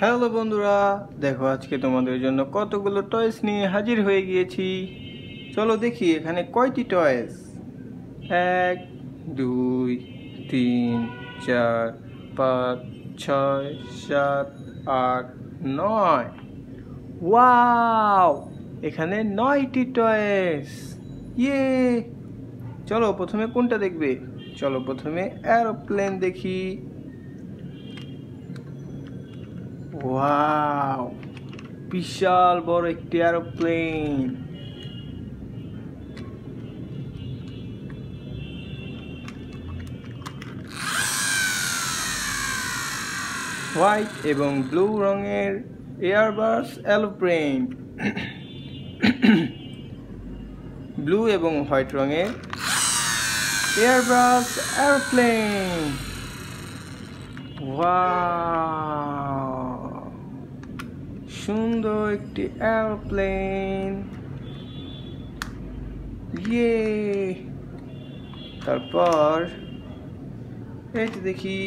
Hello বন্ধুরা, দেখো আজকে তোমাদের জন্য কতগুলো টয়েস নিয়ে হাজির হয়ে গিয়েছি। চলো দেখি এখানে কয়টি টয়েস। 1 2 3 4 5 6 7 8 9। ওয়াও, এখানে 9টি টয়েস। ইয়ে, চলো প্রথমে কোনটা দেখবে? চলো প্রথমে এরোপ্লেন দেখি। ওয়াও, বিশাল বড় একটি এরোপ্লেন। হোয়াইট এবং ব্লু রঙের এয়ারবাস এরোপ্লেন। ব্লু এবং হোয়াইট রঙের এয়ারবাস এরোপ্লেন। ওয়াও, সুন্দর একটি এরোপ্লেন। ইয়ে, তারপর এইটা দেখি।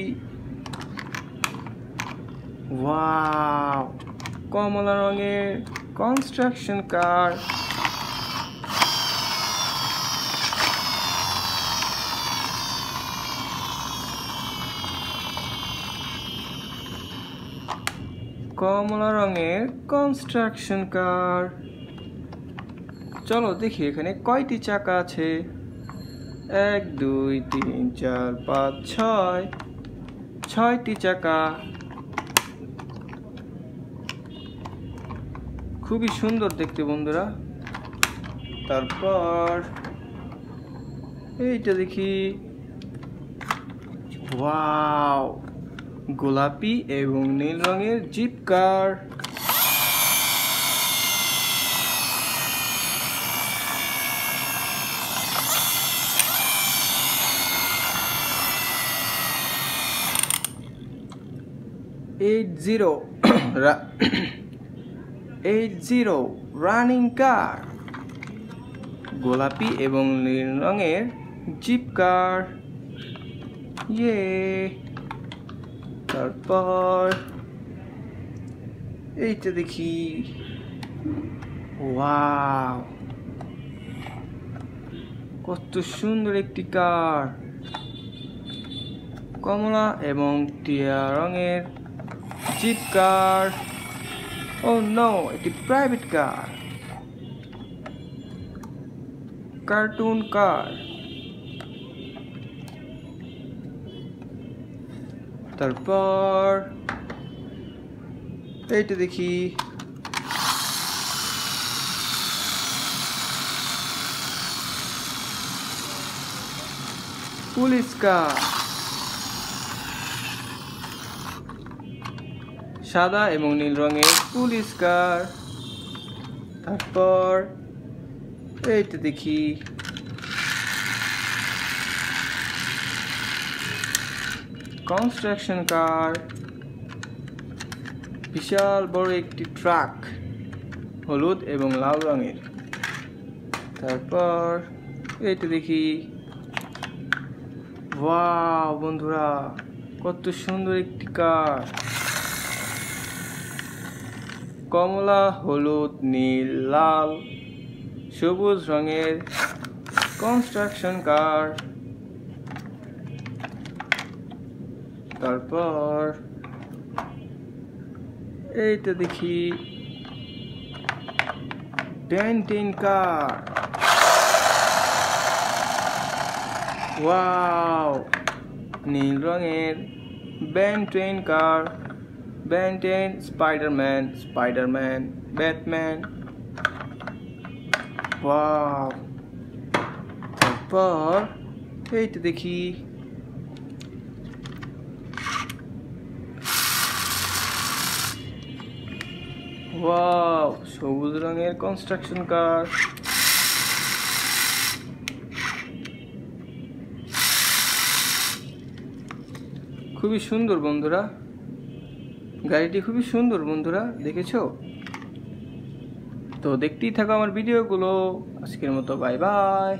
ওয়াও, কমলা রঙের কনস্ট্রাকশন কার। কমলা রঙের কনস্ট্রাকশন কার। চলো দেখি এখানে কয়টি চাকা আছে। 1 2 3 4 5 6, 6টি চাকা। খুবই সুন্দর দেখতে বন্ধুরা। তারপর এইটা দেখি। ওয়াও, গোলাপি এবং নীল রঙের জিপ কার। এইট জিরো রানিং কার। গোলাপি এবং নীল রঙের জিপ কার। ইয়ে, তারপর এইটা দেখি। ওয়াও, কত সুন্দর একটি কার। কমলা এবং টিয়া রঙের জিপ কার। ও নো, এটি প্রাইভেট কার। কার্টুন কার। তারপর এইটা দেখি। পুলিশ কার। সাদা এবং নীল রঙের পুলিশ কার। তারপর এইটা দেখি। কনস্ট্রাকশন কার। বিশাল বড় একটি ট্রাক, হলুদ এবং লাল রঙের। তারপর এইটা দেখি। ওয়াও বন্ধুরা, কত সুন্দর একটি কার। কমলা, হলুদ, নীল, লাল, সবুজ রঙের কনস্ট্রাকশন কার। তারপর এইটা দেখি। বেন্টেন কার। ওয়াও, নীল রঙের Ben Ten car. Ben Ten, Spiderman, Batman. Wow, তারপর এইটা দেখি। ওয়াও, সবুজ রঙের কনস্ট্রাকশন কার। খুবই সুন্দর বন্ধুরা, গাড়িটি খুবই সুন্দর বন্ধুরা, দেখেছো তো? দেখতেই থাকো আমার ভিডিওগুলো। আজকের মতো বাই বাই।